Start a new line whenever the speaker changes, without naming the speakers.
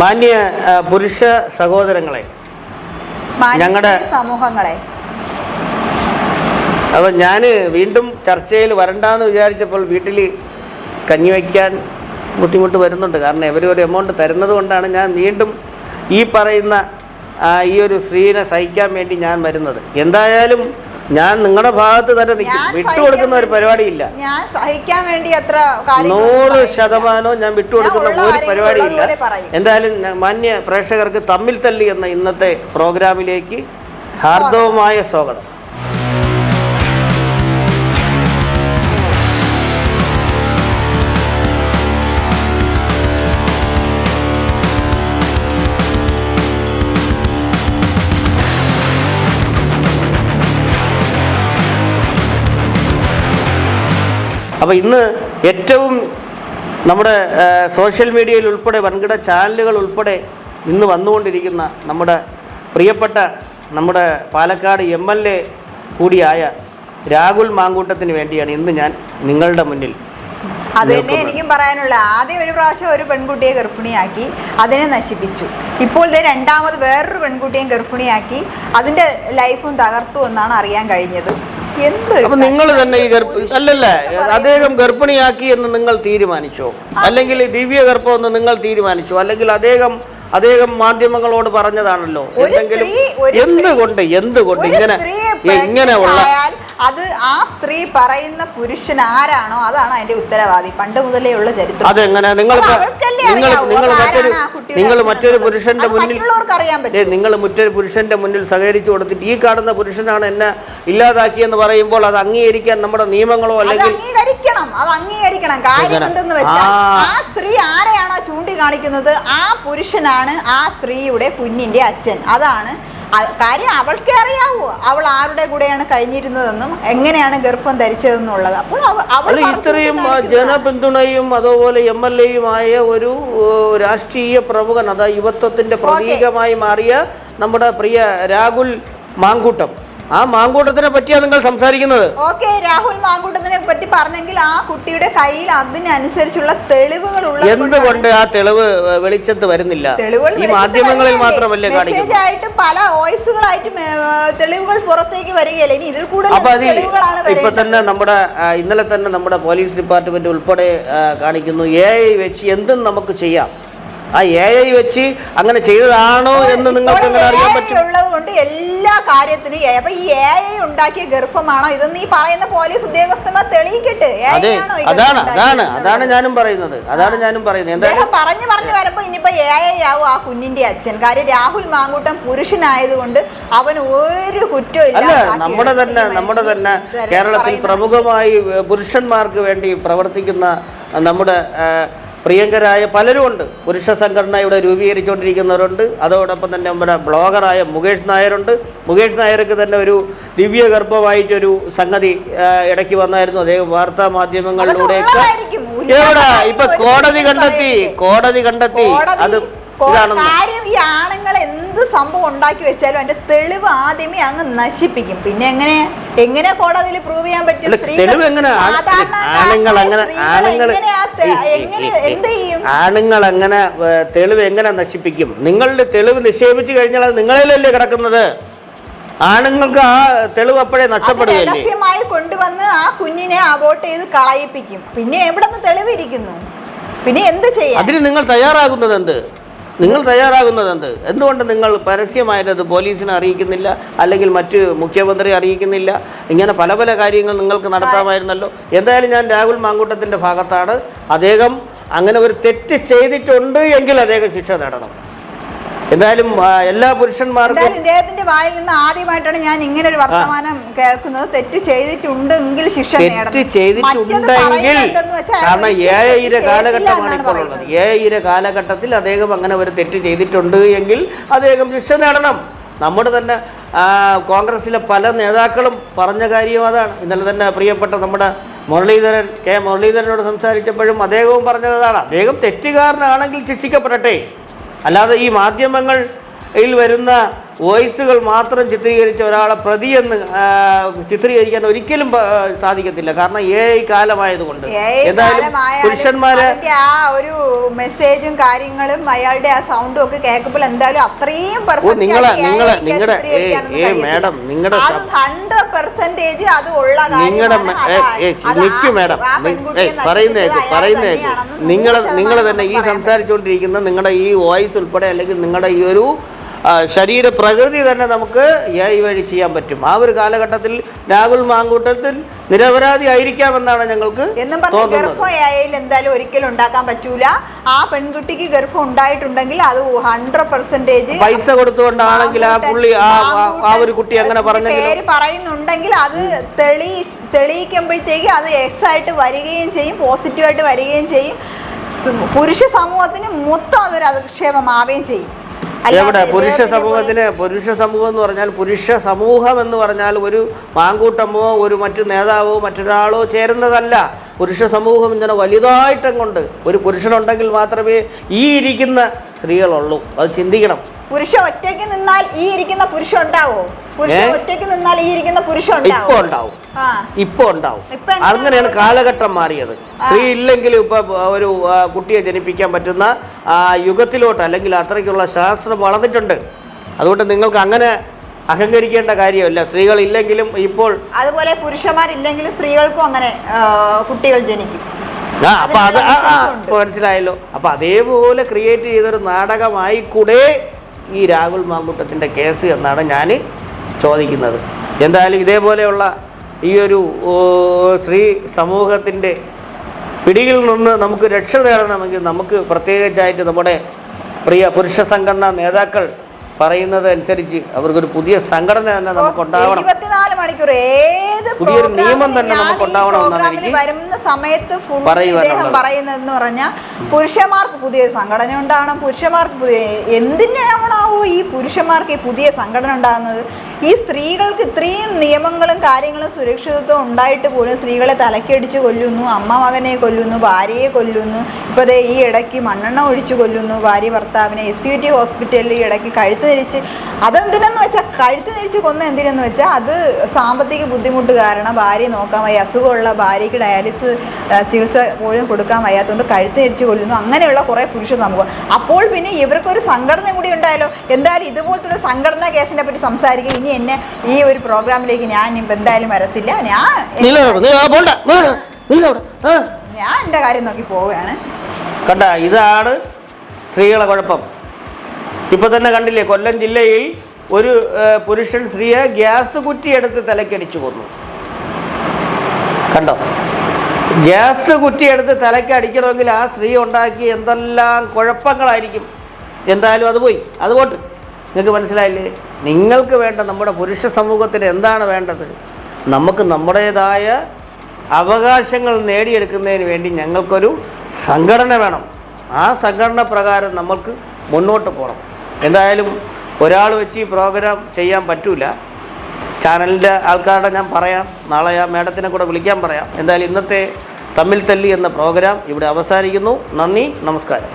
മാന്യ പുരുഷ സഹോദരങ്ങളെ, ഞങ്ങളുടെ
സമൂഹങ്ങളെ,
അപ്പോൾ ഞാൻ വീണ്ടും ചർച്ചയിൽ വരണ്ടാന്ന് വിചാരിച്ചപ്പോൾ വീട്ടിൽ കഞ്ഞി വയ്ക്കാൻ ബുദ്ധിമുട്ട് വരുന്നുണ്ട്. കാരണം ഇവരൊരു എമൗണ്ട് തരുന്നത് കൊണ്ടാണ് ഞാൻ വീണ്ടും ഈ പറയുന്ന ഈ ഒരു സ്ത്രീനെ സഹിക്കാൻ വേണ്ടി ഞാൻ വരുന്നത്. എന്തായാലും ഞാൻ നിങ്ങളുടെ ഭാഗത്ത് തന്നെ നിൽക്കും, വിട്ടുകൊടുക്കുന്ന ഒരു പരിപാടിയില്ല.
ഞാൻ സഹിക്കാൻ വേണ്ടി
100% ഞാൻ വിട്ടുകൊടുക്കുന്ന ഒരു പരിപാടിയില്ല. എന്തായാലും മാന്യ പ്രേക്ഷകർക്ക് തമ്മിൽ തല്ലി എന്ന ഇന്നത്തെ പ്രോഗ്രാമിലേക്ക് ഹാർദവമായ സ്വാഗതം. അപ്പോൾ ഇന്ന് ഏറ്റവും നമ്മുടെ സോഷ്യൽ മീഡിയയിൽ ഉൾപ്പെടെ വൻകിട ചാനലുകൾ ഉൾപ്പെടെ ഇന്ന് വന്നുകൊണ്ടിരിക്കുന്ന നമ്മുടെ പ്രിയപ്പെട്ട നമ്മുടെ പാലക്കാട് MLA കൂടിയായ രാഹുൽ മാങ്കൂട്ടത്തിന് വേണ്ടിയാണ് ഇന്ന് ഞാൻ നിങ്ങളുടെ മുന്നിൽ.
അതന്നെ എനിക്കും പറയാനുള്ള. ആദ്യം ഒരു പ്രാവശ്യം ഒരു പെൺകുട്ടിയെ ഗർഭിണിയാക്കി, അതിനെ നശിപ്പിച്ചു. ഇപ്പോൾ രണ്ടാമത് വേറൊരു പെൺകുട്ടിയെ ഗർഭിണിയാക്കി, അതിൻ്റെ ലൈഫും തകർത്തു എന്നാണ് അറിയാൻ കഴിഞ്ഞത്.
അപ്പൊ നിങ്ങൾ തന്നെ ഈ അല്ലല്ലേ അദ്ദേഹം ഗർഭിണിയാക്കി എന്ന് നിങ്ങൾ തീരുമാനിച്ചോ? അല്ലെങ്കിൽ ദിവ്യ ഗർഭം എന്ന് നിങ്ങൾ തീരുമാനിച്ചോ? അല്ലെങ്കിൽ അദ്ദേഹം മാധ്യമങ്ങളോട് പറഞ്ഞതാണല്ലോ? എന്തുകൊണ്ട് ഇങ്ങനെയുള്ള
അത് ആ സ്ത്രീ പറയുന്ന പുരുഷൻ ആരാണോ അതാണ് അതിന്റെ ഉത്തരവാദി. പണ്ട് മുതലേ ഉള്ള ചരിത്രം.
അതെങ്ങനെ നിങ്ങൾ മറ്റൊരു പുരുഷന്റെ മുന്നിൽ മറ്റൊരു പുരുഷന്റെ മുന്നിൽ സഹകരിച്ചു കൊടുത്തിട്ട് ഈ കാണുന്ന പുരുഷനാണ് എന്നെ ഇല്ലാതാക്കിയെന്ന് പറയുമ്പോൾ അത് അംഗീകരിക്കാൻ നമ്മുടെ നിയമങ്ങളോ അല്ലെങ്കിൽ
അംഗീകരിക്കണം. കാര്യം എന്തെന്ന് വെച്ചാൽ ആ സ്ത്രീ ആരെയാണോ ചൂണ്ടിക്കാണിക്കുന്നത് ആ പുരുഷനാണ് ആ സ്ത്രീയുടെ കുഞ്ഞിന്റെ അച്ഛൻ. അതാണ് കാര്യം. അവൾക്കേ അറിയാവൂ അവൾ ആരുടെ കൂടെയാണ് കഴിഞ്ഞിരുന്നതെന്നും എങ്ങനെയാണ് ഗർഭം ധരിച്ചതെന്നുള്ളത്. അപ്പോൾ
ഇത്രയും ജനപിന്തുണയും അതുപോലെ MLAയുമായ ഒരു രാഷ്ട്രീയ പ്രമുഖൻ, അതാ യുവത്വത്തിന്റെ പ്രതീകമായി മാറിയ നമ്മുടെ പ്രിയ രാഹുൽ മാങ്കൂട്ടം, ആ മാങ്കൂട്ടത്തിനെ പറ്റിയാണ് നിങ്ങൾ സംസാരിക്കുന്നത്.
ഓക്കെ, രാഹുൽ മാങ്കൂട്ടത്തിനെ പറ്റി പറഞ്ഞെങ്കിൽ ആ കുട്ടിയുടെ കയ്യിൽ അതിനനുസരിച്ചുള്ള തെളിവുകൾ ഉള്ളത്
എന്തുകൊണ്ട് ആ തെളിവ് വെളിച്ചത്ത് വരുന്നില്ല? ഈ മാധ്യമങ്ങളിൽ മാത്രമല്ലേ കാണിക്കുന്നത്?
പല വോയിസുകളായിട്ട് തെളിവുകൾ പുറത്തേക്ക് വരികയല്ലേ. ഇനി ഇതിൽ കൂടുതൽ
ഇപ്പൊ തന്നെ നമ്മുടെ ഇന്നലെ തന്നെ നമ്മുടെ പോലീസ് ഡിപ്പാർട്ട്മെന്റ് ഉൾപ്പെടെ കാണിക്കുന്നു AI വെച്ച് എന്തും നമുക്ക് ചെയ്യാം. ആ AI വെച്ച് അങ്ങനെ ചെയ്തതാണോ എന്ന് നിങ്ങൾക്ക് എങ്ങനെ അറിയാൻ പറ്റും?
ഉള്ളതുകൊണ്ട് എല്ലാ കാര്യത്തിനും അപ്പൊ ഈ AI ഉണ്ടാക്കിയ ഗർഭമാണോ ഇതെന്ന് ഈ പറയുന്ന പോലീസ് ഉദ്യോഗസ്ഥന്മാർ തെളിയിക്കട്ടെ.
അതാണ് ഞാനും പറയുന്നത്.
അദ്ദേഹം പറഞ്ഞു വരുമ്പോ ഇനിയിപ്പോ AI ആവും ആ കുഞ്ഞിന്റെ അച്ഛൻ. കാര്യം രാഹുൽ മാങ്കൂട്ടം പുരുഷനായതുകൊണ്ട് അവൻ ഒരു കുറ്റവും ഇല്ല.
നമ്മുടെ തന്നെ കേരളത്തിൽ പ്രമുഖമായി പുരുഷന്മാർക്ക് വേണ്ടി പ്രവർത്തിക്കുന്ന നമ്മുടെ പ്രിയങ്കരായ പലരുമുണ്ട്. പുരുഷ സംഘടന ഇവിടെ രൂപീകരിച്ചുകൊണ്ടിരിക്കുന്നവരുണ്ട്. അതോടൊപ്പം തന്നെ നമ്മുടെ ബ്ലോഗറായ മുകേഷ് നായരുണ്ട്. മുകേഷ് നായർക്ക് തന്നെ ഒരു ദിവ്യ ഗർഭമായിട്ടൊരു സംഗതി ഇടയ്ക്ക് വന്നായിരുന്നു. അദ്ദേഹം വാർത്താ മാധ്യമങ്ങളിലൂടെയൊക്കെ എവിടെ ഇപ്പൊ കോടതി കണ്ടെത്തി അത്
കാര്യം. ഈ ആണുങ്ങൾ എന്ത് സംഭവം ഉണ്ടാക്കി വെച്ചാലും അതിന്റെ തെളിവ് ആദ്യമേ അങ്ങ് നശിപ്പിക്കും. പിന്നെ എങ്ങനെ കോടതിയിൽ പ്രൂവ് ചെയ്യാൻ പറ്റും?
ആണുങ്ങൾ അങ്ങനെ തെളിവ് എങ്ങനെ നശിപ്പിക്കും? നിങ്ങളുടെ തെളിവ് നിക്ഷേപിച്ചു കഴിഞ്ഞാൽ അത് നിങ്ങളിലല്ലേ കിടക്കുന്നത്. ആണുങ്ങൾക്ക് ആ തെളിവ് അപ്പോഴേ നഷ്ടപ്പെടുകയല്ലേ.
രഹസ്യമായി കൊണ്ടുവന്ന് ആ കുഞ്ഞിനെ അബോർട്ട് ചെയ്ത് കളയിപ്പിക്കും. പിന്നെ എവിടെ നിന്ന് തെളിവിരിക്കുന്നു? പിന്നെ എന്ത് ചെയ്യാം?
അതിന് നിങ്ങൾ തയ്യാറാകുന്നത് എന്ത്? എന്തുകൊണ്ട് നിങ്ങൾ പരസ്യമായത് പോലീസിനെ അറിയിക്കുന്നില്ല, അല്ലെങ്കിൽ മറ്റ് മുഖ്യമന്ത്രി അറിയിക്കുന്നില്ല? ഇങ്ങനെ പല കാര്യങ്ങൾ നിങ്ങൾക്ക് നടത്താമായിരുന്നല്ലോ. എന്തായാലും ഞാൻ രാഹുൽ മാങ്കൂട്ടത്തിൻ്റെ ഭാഗത്താണ്. അദ്ദേഹം അങ്ങനെ ഒരു തെറ്റ് ചെയ്തിട്ടുണ്ട് എങ്കിൽ അദ്ദേഹം ശിക്ഷ നേടണം. എന്തായാലും എല്ലാ പുരുഷന്മാർക്കും
ഇദ്ദേഹത്തിന്റെ വായിൽ നിന്ന് ആദ്യമായിട്ടാണ് ഞാൻ ഇങ്ങനെ ഒരു വർത്തമാനം കേൾക്കുന്നത്. തെറ്റ് ചെയ്തിട്ടുണ്ടെങ്കിൽ ശിക്ഷ
കാരണം AI കാലഘട്ടമാണ് ഇപ്പോൾ ഉള്ളത്. AI കാലഘട്ടത്തിൽ അദ്ദേഹം അങ്ങനെ ഒരു തെറ്റ് ചെയ്തിട്ടുണ്ട് എങ്കിൽ അദ്ദേഹം ശിക്ഷ നേടണം. നമ്മുടെ തന്നെ കോൺഗ്രസിലെ പല നേതാക്കളും പറഞ്ഞ കാര്യം അതാണ്. ഇന്നലെ തന്നെ പ്രിയപ്പെട്ട നമ്മുടെ മുരളീധരനോട് സംസാരിച്ചപ്പോഴും അദ്ദേഹവും പറഞ്ഞതാണ്, അദ്ദേഹം തെറ്റുകാരനാണെങ്കിൽ ശിക്ഷിക്കപ്പെടട്ടെ. അല്ലാതെ ഈ മാധ്യമങ്ങളിൽ വരുന്ന വോയിസുകൾ മാത്രം ചിത്രീകരിച്ച ഒരാളെ പ്രതിയെന്ന് ചിത്രീകരിക്കാൻ ഒരിക്കലും സാധിക്കത്തില്ല. കാരണം AI കാലമായതുകൊണ്ട് എന്തായാലും പുരുഷന്മാരെ
ആ ഒരു മെസ്സേജും കാര്യങ്ങളും അയാളുടെ ആ സൗണ്ടും ഒക്കെ കേൾക്കുമ്പോൾ എന്തായാലും അത്രയും
നിങ്ങളുടെ മാഡം നിങ്ങളുടെ
100% അത് ഉള്ള
പറയുന്നേക്ക് നിങ്ങൾ തന്നെ ഈ സംസാരിച്ചുകൊണ്ടിരിക്കുന്ന നിങ്ങളുടെ ഈ വോയിസ് ഉൾപ്പെടെ അല്ലെങ്കിൽ നിങ്ങളുടെ ഈ ഒരു ശരീര പ്രകൃതി തന്നെ നമുക്ക് AI വഴി ചെയ്യാൻ പറ്റും. ആ ഒരു കാലഘട്ടത്തിൽ രാഹുൽ മാങ്കൂട്ടത്തിൽ നിരപരാധി ആയിരിക്കാമെന്നാണ് ഞങ്ങൾക്ക്
ഗർഭം എന്തായാലും ഒരിക്കലും ഉണ്ടാക്കാൻ പറ്റൂല. ആ പെൺകുട്ടിക്ക് ഗർഭം ഉണ്ടായിട്ടുണ്ടെങ്കിൽ അത് 100%
പൈസ കൊടുത്തുകൊണ്ടാണെങ്കിൽ ആ പുള്ളി ആ ഒരു കുട്ടി അങ്ങനെ
പേര് പറയുന്നുണ്ടെങ്കിൽ അത് തെളിയിക്കുമ്പോഴത്തേക്ക് അത് എക്സ് ആയിട്ട് വരികയും ചെയ്യും, പോസിറ്റീവായിട്ട് വരികയും ചെയ്യും. പുരുഷ സമൂഹത്തിന് മൊത്തം അതൊരു അധിക്ഷേപമാവുകയും ചെയ്യും.
എവിടെ പുരുഷ സമൂഹം എന്ന് പറഞ്ഞാൽ പുരുഷ സമൂഹം എന്ന് പറഞ്ഞാൽ ഒരു മാങ്കൂട്ടമോ ഒരു മറ്റു നേതാവോ മറ്റൊരാളോ ചേരുന്നതല്ല. പുരുഷ സമൂഹം ഇങ്ങനെ വലുതായിട്ടങ്ങുണ്ട്. ഒരു പുരുഷനുണ്ടെങ്കിൽ മാത്രമേ ഈ ഇരിക്കുന്ന സ്ത്രീകളുള്ളൂ. അത് ചിന്തിക്കണം.
പുരുഷ ഒറ്റയ്ക്ക് നിന്നാൽ ഈ ഇരിക്കുന്ന പുരുഷൻ ഉണ്ടാവോ? ഒറ്റയ്ക്ക് നിന്നാൽ ഈ ഇരിക്കുന്ന പുരുഷൻ
ഇപ്പൊ ഉണ്ടാവും. അങ്ങനെയാണ് കാലഘട്ടം മാറിയത്. സ്ത്രീ ഇല്ലെങ്കിലും ഇപ്പൊ ഒരു കുട്ടിയെ ജനിപ്പിക്കാൻ പറ്റുന്ന യുഗത്തിലോട്ട് അല്ലെങ്കിൽ അത്രയ്ക്കുള്ള ശാസ്ത്രം വളർന്നിട്ടുണ്ട്. അതുകൊണ്ട് നിങ്ങൾക്ക് അങ്ങനെ അഹങ്കരിക്കേണ്ട കാര്യമല്ല. സ്ത്രീകൾ ഇല്ലെങ്കിലും ഇപ്പോൾ
അതുപോലെ പുരുഷന്മാരില്ലെങ്കിലും സ്ത്രീകൾക്കും അങ്ങനെ കുട്ടികൾ ജനിക്കും.
അപ്പൊ അത് മനസ്സിലായല്ലോ. അപ്പൊ അതേപോലെ ക്രിയേറ്റ് ചെയ്തൊരു നാടകമായി കൂടെ ഈ രാഹുൽ മാങ്കൂട്ടത്തിൻ്റെ കേസ് എന്നാണ് ഞാൻ ചോദിക്കുന്നത്. എന്തായാലും ഇതേപോലെയുള്ള ഈ ഒരു സ്ത്രീ സമൂഹത്തിൻ്റെ പിടിയിൽ നിന്ന് നമുക്ക് രക്ഷ നേടണമെങ്കിൽ നമുക്ക് പ്രത്യേകിച്ചായിട്ട് നമ്മുടെ പ്രിയ പുരുഷ സംഘടനാ നേതാക്കൾ പറയുന്നത് അനുസരിച്ച് അവർക്കൊരു പുതിയ സംഘടന തന്നെ നമുക്ക് ഉണ്ടാവണം.
24 മണിക്കൂർ ഏത്
പുതിയൊരു നിയമം തന്നെ നമുക്ക് ഉണ്ടാവണമെന്നാണ് എനിക്ക്
വരുന്ന സമയത്ത് ഇദ്ദേഹം പറയുന്നതെന്ന് പറഞ്ഞാൽ പുരുഷന്മാർക്ക് പുതിയ സംഘടന ഉണ്ടാകണം. പുരുഷന്മാർക്ക് പുതിയ എന്തിനാണാവോ ഈ പുരുഷന്മാർക്ക് ഈ പുതിയ സംഘടന ഉണ്ടാകുന്നത്? ഈ സ്ത്രീകൾക്ക് ഇത്രയും നിയമങ്ങളും കാര്യങ്ങളും സുരക്ഷിതത്വം ഉണ്ടായിട്ട് പോലും സ്ത്രീകളെ തലക്കടിച്ച് കൊല്ലുന്നു, അമ്മ മകനെ കൊല്ലുന്നു, ഭാര്യയെ കൊല്ലുന്നു. ഇപ്പോൾ ദേ ഈ ഇടയ്ക്ക് മണ്ണെണ്ണ ഒഴിച്ച് കൊല്ലുന്നു ഭാര്യ ഭർത്താവിനെ. SUT ഹോസ്പിറ്റലിൽ ഈ ഇടയ്ക്ക് കഴുത്ത് തിരിച്ച്, അതെന്തിനെന്ന് വെച്ചാൽ കഴുത്ത് തിരിച്ച് കൊന്ന എന്തിനെന്ന് വെച്ചാൽ അത് സാമ്പത്തിക ബുദ്ധിമുട്ട് കാരണം ഭാര്യയെ നോക്കാൻ വയ്യ, അസുഖമുള്ള ഭാര്യയ്ക്ക് ഡയാലിസിസ് ചികിത്സ പോലും കൊടുക്കാൻ വയ്യാത്തതുകൊണ്ട് കഴുത്ത് തിരിച്ച് കൊല്ലുന്നു. അങ്ങനെയുള്ള കുറേ പുരുഷ സമൂഹം. അപ്പോൾ പിന്നെ ഇവർക്കൊരു സംഘടന കൂടി ഉണ്ടായാലോ? എന്തായാലും ഇതുപോലത്തെ സംഘടനാ കേസിനെ പറ്റി സംസാരിക്കും. ഇനി എന്നെ ഈ ഒരു പ്രോഗ്രാമിലേക്ക് ഞാൻ എന്തായാലും വരത്തില്ല. ഞാൻ എൻ്റെ കാര്യം നോക്കി പോവുകയാണ്.
കണ്ട, ഇതാണ് സ്ത്രീകളെ കുഴപ്പം. ഇപ്പൊ തന്നെ കണ്ടില്ലേ, കൊല്ലം ജില്ലയിൽ ഒരു പുരുഷൻ സ്ത്രീയെ ഗ്യാസ് കുറ്റിയെടുത്ത് തലക്കടിച്ചു കൊന്നു. കണ്ടോ? ഗ്യാസ് കുറ്റിയെടുത്ത് തലയ്ക്ക് അടിക്കണമെങ്കിൽ ആ സ്ത്രീ ഉണ്ടാക്കി എന്തെല്ലാം കുഴപ്പങ്ങളായിരിക്കും. എന്തായാലും അത് പോയി, അത് പോട്ട്. നിങ്ങൾക്ക് മനസ്സിലായില്ലേ? നിങ്ങൾക്ക് വേണ്ട നമ്മുടെ പുരുഷ സമൂഹത്തിന് എന്താണ് വേണ്ടത്? നമുക്ക് നമ്മുടേതായ അവകാശങ്ങൾ നേടിയെടുക്കുന്നതിന് വേണ്ടി ഞങ്ങൾക്കൊരു സംഘടന വേണം. ആ സംഘടന പ്രകാരം നമ്മൾക്ക് മുന്നോട്ട് പോകണം. എന്തായാലും ഒരാൾ വെച്ച് ഈ പ്രോഗ്രാം ചെയ്യാൻ പറ്റൂല. ചാനലിൻ്റെ ആൾക്കാരുടെ ഞാൻ പറയാം, നാളെ ആ മേഡത്തിനെ കൂടെ വിളിക്കാൻ പറയാം. എന്തായാലും ഇന്നത്തെ തമ്മിൽ തല്ലി എന്ന പ്രോഗ്രാം ഇവിടെ അവസാനിക്കുന്നു. നന്ദി, നമസ്കാരം.